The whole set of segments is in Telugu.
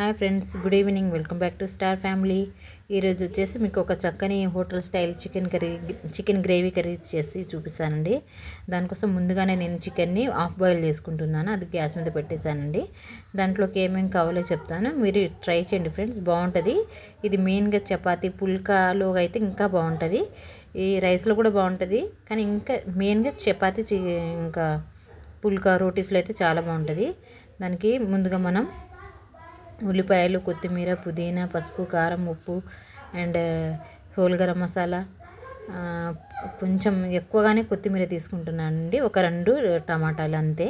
Hi friends, good evening. Welcome back to star family. ఈరోజు వచ్చేసి మీకు ఒక చక్కని hotel style chicken gravy curry చేసి చూపిస్తానండి. దానికోసం ముందుగానే నేను చికెన్ని హాఫ్ బాయిల్ చేసుకుంటున్నాను. అది గ్యాస్ మీద పెట్టేశానండి. దాంట్లోకి ఏమేమి కావాలో చెప్తాను, మీరు ట్రై చేయండి ఫ్రెండ్స్, బాగుంటుంది. ఇది మెయిన్గా చపాతీ పుల్కాలో అయితే ఇంకా బాగుంటుంది, ఈ రైస్లో కూడా బాగుంటుంది, కానీ ఇంకా మెయిన్గా చపాతీ ఇంకా పుల్కా రోటీస్లో అయితే చాలా బాగుంటుంది. దానికి ముందుగా మనం ఉల్లిపాయలు, కొత్తిమీర, పుదీనా, పసుపు, కారం, ఉప్పు అండ్ హోల్ గరం మసాలా, కొంచెం ఎక్కువగానే కొత్తిమీర తీసుకుంటున్నానండి. ఒక 2 టమాటాలు అంతే.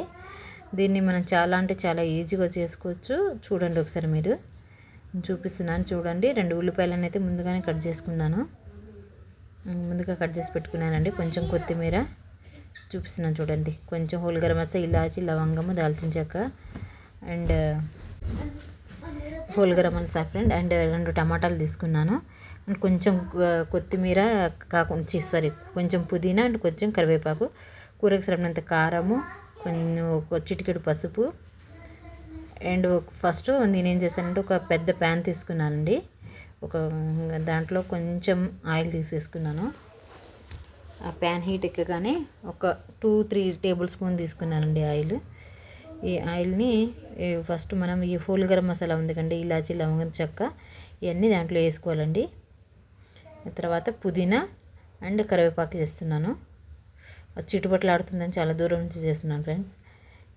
దీన్ని మనం చాలా అంటే చాలా ఈజీగా చేసుకోవచ్చు. చూడండి ఒకసారి, మీరు చూపిస్తున్నాను చూడండి. 2 ఉల్లిపాయలను అయితే ముందుగానే కట్ చేసుకున్నాను, ముందుగా కట్ చేసి పెట్టుకున్నానండి. కొంచెం కొత్తిమీర చూపిస్తున్నాను చూడండి. కొంచెం హోల్ గరం మసాలా, ఇలాచి, లవంగము, దాల్చిన చెక్క and whole garam masala friend and 2 టమాటాలు తీసుకున్నాను. అండ్ కొంచెం కొత్తిమీర కొంచెం పుదీనా అండ్ కొంచెం కరివేపాకు, కూరకు సరిపడినంత కారము, కొంచెం ఒక చిటికెడు పసుపు. అండ్ ఫస్ట్ నేనేం చేశానంటే ఒక పెద్ద ప్యాన్ తీసుకున్నానండి. దాంట్లో కొంచెం ఆయిల్ తీసేసుకున్నాను. ఆ ప్యాన్ హీట్ ఎక్కగానే ఒక 2-3 టేబుల్ స్పూన్ తీసుకున్నానండి ఆయిల్. ఈ ఆయిల్ని ఫస్ట్ మనం ఈ హోల్ గరం మసాలా ఉంది కండి, ఇలాచి, లవంగం చెక్క, ఇవన్నీ దాంట్లో వేసుకోవాలండి. తర్వాత పుదీనా అండ్ కరివేపాకు చేస్తున్నాను. అది చిటుపట్లు ఆడుతుందని చాలా దూరం నుంచి చేస్తున్నాను ఫ్రెండ్స్.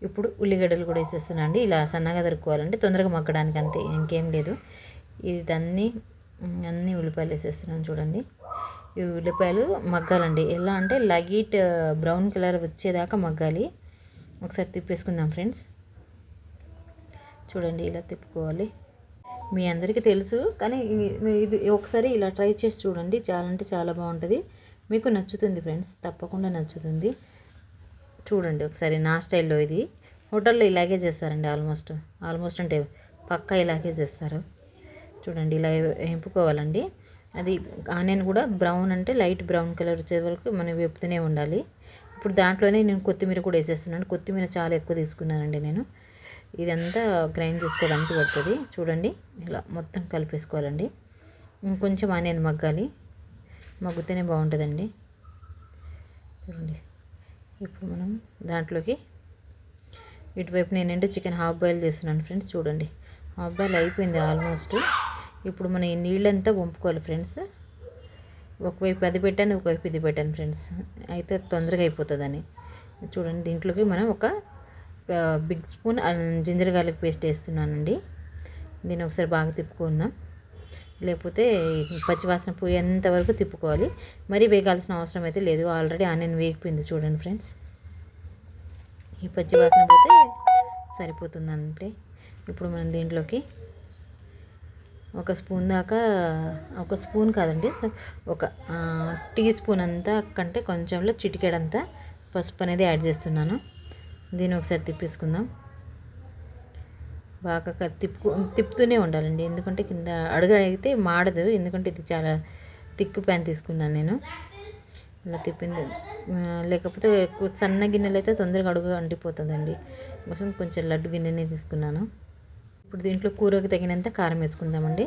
ఇప్పుడు ఉల్లిగడ్డలు కూడా వేసేస్తున్నాను అండి. ఇలా సన్నగా తరుక్కోవాలండి, తొందరగా మగ్గడానికి, అంతే, ఇంకేం లేదు. అన్ని ఉల్లిపాయలు వేసేస్తున్నాను చూడండి. ఈ ఉల్లిపాయలు మగ్గాలండి. ఎలా అంటే లైట్ బ్రౌన్ కలర్ వచ్చేదాకా మగ్గాలి. ఒకసారి తిప్పేసుకుందాం ఫ్రెండ్స్. చూడండి, ఇలా తిప్పుకోవాలి. మీ అందరికీ తెలుసు, కానీ ఇది ఒకసారి ఇలా ట్రై చేసి చూడండి. చాలా అంటే చాలా బాగుంటుంది, మీకు నచ్చుతుంది ఫ్రెండ్స్, తప్పకుండా నచ్చుతుంది. చూడండి ఒకసారి నా స్టైల్లో. ఇది హోటల్లో ఇలాగే చేస్తారండి, ఆల్మోస్ట్ అంటే పక్కా ఇలాగే చేస్తారు. చూడండి, ఇలా వేపుకోవాలండి. అది ఆనియన్ కూడా బ్రౌన్ అంటే లైట్ బ్రౌన్ కలర్ వచ్చే వరకు మనం వేపుతూనే ఉండాలి. ఇప్పుడు దాంట్లోనే నేను కొత్తిమీర కూడా వేసేస్తున్నాను. కొత్తిమీర చాలా ఎక్కువ తీసుకున్నానండి నేను. ఇదంతా గ్రైండ్ చేసుకోవడానికి పడుతుంది. చూడండి, ఇలా మొత్తం కలిపేసుకోవాలండి. కొంచెం ఆనియన్ మగ్గాలి, మగ్గుతూనే బాగుంటుందండి. చూడండి, ఇప్పుడు మనం దాంట్లోకి ఇటువైపు నేనంటే చికెన్ హాఫ్ బాయిల్ చేస్తున్నాను ఫ్రెండ్స్. చూడండి, హాఫ్ బాయిల్ అయిపోయింది ఆల్మోస్ట్. ఇప్పుడు మనం ఈ నీళ్ళంతా వంపుకోవాలి ఫ్రెండ్స్. ఒకవైపు అది పెట్టాను, ఒకవైపు ఇది పెట్టాను ఫ్రెండ్స్, అయితే తొందరగా అయిపోతుందని. చూడండి, దీంట్లోకి మనం ఒక big spoon ginger garlic paste వేస్తున్నానండి. దీన్ని ఒకసారి బాగా తిప్పుకుందాం, లేకపోతే పచ్చివాసన పోయేంత వరకు తిప్పుకోవాలి. మరీ వేగాల్సిన అవసరం అయితే లేదు, ఆల్రెడీ ఆనియన్ వేగిపోయింది. చూడండి ఫ్రెండ్స్, ఈ పచ్చివాసన పోతే సరిపోతుంది అంతే. ఇప్పుడు మనం దీంట్లోకి ఒక స్పూన్ కాదండి, ఒక టీ స్పూన్ అంతా కంటే కొంచెంలో చిటికెడంతా పసుపు అనేది యాడ్ చేస్తున్నాను. దీన్ని ఒకసారి తిప్పేసుకుందాం. బాగా తిప్పుతూనే ఉండాలండి, ఎందుకంటే కింద అడుగు అయితే మాడదు. ఎందుకంటే ఇది చాలా థిక్ ప్యాన్ తీసుకున్నాను నేను. ఇలా తిప్పింది, లేకపోతే సన్న గిన్నెలు అయితే తొందరగా అడుగు అంటిపోతుందండి. కోసం కొంచెం లడ్డు గిన్నెనే తీసుకున్నాను. ఇప్పుడు దీంట్లో కూరకు తగినంత కారం వేసుకుందామండి.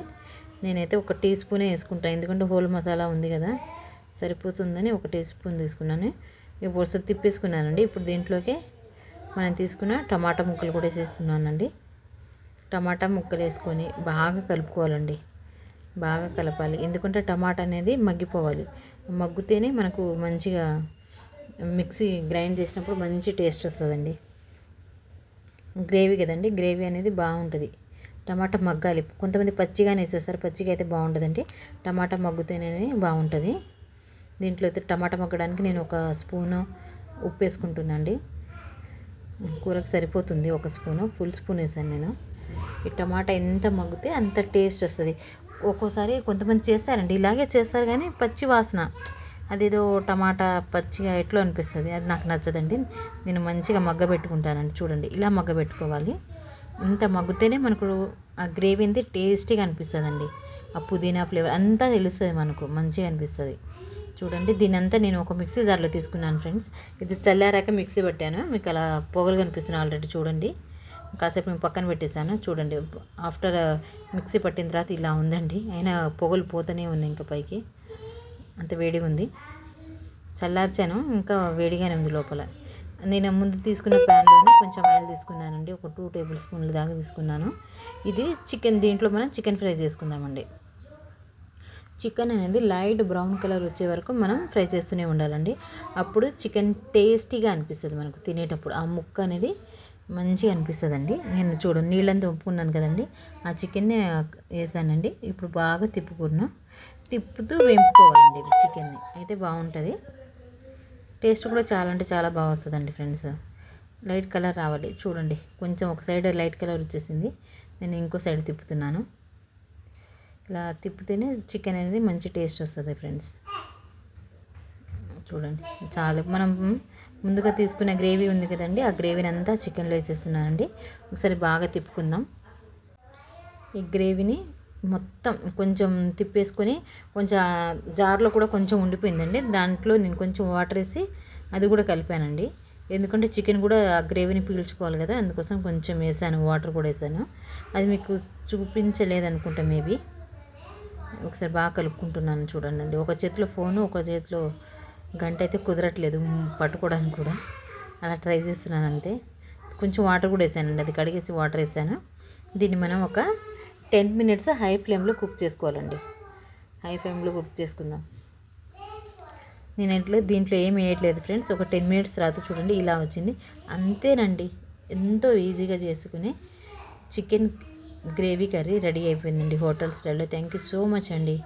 నేనైతే ఒక టీ స్పూనే వేసుకుంటాను, ఎందుకంటే హోల్ మసాలా ఉంది కదా, సరిపోతుందని ఒక టీ స్పూన్ తీసుకున్నాను. ఇప్పుడు ఒకసారి తిప్పేసుకున్నానండి. ఇప్పుడు దీంట్లోకి మనం తీసుకున్న టమాటా ముక్కలు కూడా వేసేస్తున్నానండి. టమాటా ముక్కలు వేసుకొని బాగా కలుపుకోవాలండి, బాగా కలపాలి. ఎందుకంటే టమాటా అనేది మగ్గిపోవాలి, మగ్గితేనే మనకు మంచిగా మిక్సీ గ్రైండ్ చేసినప్పుడు మంచి టేస్ట్ వస్తుందండి. గ్రేవీ కదండి, గ్రేవీ అనేది బాగుంటుంది. టమాటా మగ్గాలి. కొంతమంది పచ్చిగానే వేసేస్తారు, పచ్చిగా అయితే బాగుంటుందండి. టమాటా మగ్గుతేనే బాగుంటుంది. దీంట్లో అయితే టమాటా మగ్గడానికి నేను ఒక స్పూను ఉప్పు వేసుకుంటున్నానండి. కూరకు సరిపోతుంది ఒక స్పూను, ఫుల్ స్పూన్ వేసాను నేను. ఈ టమాటా ఎంత మగ్గితే అంత టేస్ట్ వస్తుంది. ఒక్కోసారి కొంతమంది చేస్తారండి, ఇలాగే చేస్తారు, కానీ పచ్చి వాసన, అదేదో టమాటా పచ్చిగా ఎట్లా అనిపిస్తుంది, అది నాకు నచ్చదండి. నేను మంచిగా మగ్గబెట్టుకుంటానండి. చూడండి, ఇలా మగ్గబెట్టుకోవాలి. ఇంత మగ్గితేనే మనకు ఆ గ్రేవీ అంతా టేస్టీగా అనిపిస్తుందండి. ఆ పుదీనా ఫ్లేవర్ అంతా తెలుస్తుంది మనకు, మంచిగా అనిపిస్తుంది. చూడండి, దీనంతా నేను ఒక మిక్సీ జార్లో తీసుకున్నాను ఫ్రెండ్స్. ఇది చల్లారాక మిక్సీ పెట్టాను, మీకు అలా పొగలు కనిపిస్తున్నాయి ఆల్రెడీ. చూడండి, కాసేపు నేను పక్కన పెట్టేశాను. చూడండి ఆఫ్టర్ మిక్సీ పట్టిన తర్వాత ఇలా ఉందండి. అయినా పొగలు పోతూనే ఉన్నాయి ఇంకా పైకి, అంత వేడిగా ఉంది. చల్లార్చాను, ఇంకా వేడిగానే ఉంది లోపల. నేను ముందు తీసుకున్న ప్యాన్లోనే కొంచెం ఆయిల్ తీసుకున్నానండి, ఒక 2 టేబుల్ స్పూన్ల దాకా తీసుకున్నాను. ఇది చికెన్, దీంట్లో మనం చికెన్ ఫ్రై చేసుకుందామండి. చికెన్ అనేది లైట్ బ్రౌన్ కలర్ వచ్చే వరకు మనం ఫ్రై చేస్తూనే ఉండాలండి. అప్పుడు చికెన్ టేస్టీగా అనిపిస్తుంది మనకు తినేటప్పుడు. ఆ ముక్క అనేది మంచిగా అనిపిస్తుందండి. నేను చూడండి నీళ్ళంతా ఒప్పుకున్నాను కదండి, ఆ చికెన్ని వేసానండి. ఇప్పుడు బాగా తిప్పుతూ వేపుకోవాలండి చికెన్ని, అయితే బాగుంటుంది. టేస్ట్ కూడా చాలా అంటే చాలా బాగా వస్తుందండి ఫ్రెండ్స్. లైట్ కలర్ రావాలి చూడండి, కొంచెం ఒక సైడ్ లైట్ కలర్ వచ్చేసింది. నేను ఇంకో సైడ్ తిప్పుతున్నాను. ఇలా తిప్పితేనే చికెన్ అనేది మంచి టేస్ట్ వస్తుంది ఫ్రెండ్స్. చూడండి చాలా, మనం ముందుగా తీసుకున్న గ్రేవీ ఉంది కదండి, ఆ గ్రేవీని అంతా చికెన్లో వేసేస్తున్నానండి. ఒకసారి బాగా తిప్పుకుందాం. ఈ గ్రేవీని మొత్తం కొంచెం తిప్పేసుకొని, కొంచెం జార్లో కూడా కొంచెం ఉండిపోయిందండి, దాంట్లో నేను కొంచెం వాటర్ వేసి అది కూడా కలిపానండి. ఎందుకంటే చికెన్ కూడా ఆ గ్రేవీని పీల్చుకోవాలి కదా, అందుకోసం కొంచెం వేసాను, వాటర్ కూడా వేసాను. అది మీకు చూపించలేదనుకుంటా మేబీ. ఒకసారి బాగా కలుపుకుంటున్నాను చూడండి. ఒక చేతిలో ఫోను, ఒక చేతిలో గంట అయితే కుదరట్లేదు పట్టుకోవడానికి కూడా, అలా ట్రై చేస్తున్నాను అంతే. కొంచెం వాటర్ కూడా వేసానండి, అది కడిగేసి వాటర్ వేసాను. దీన్ని మనం ఒక 10 మినిట్స్ హై ఫ్లేమ్లో కుక్ చేసుకోవాలండి. హై ఫ్లేమ్లో కుక్ చేసుకుందాం. నేను దీంట్లో ఏమి వేయట్లేదు ఫ్రెండ్స్. ఒక 10 మినిట్స్ తర్వాత చూడండి ఇలా వచ్చింది. అంతేనండి, ఎంతో ఈజీగా చేసుకుని చికెన్ గ్రేవీ కర్రీ రెడీ అయిపోయిందండి హోటల్ స్టైల్లో. థ్యాంక్ యూ సో మచ్ అండి.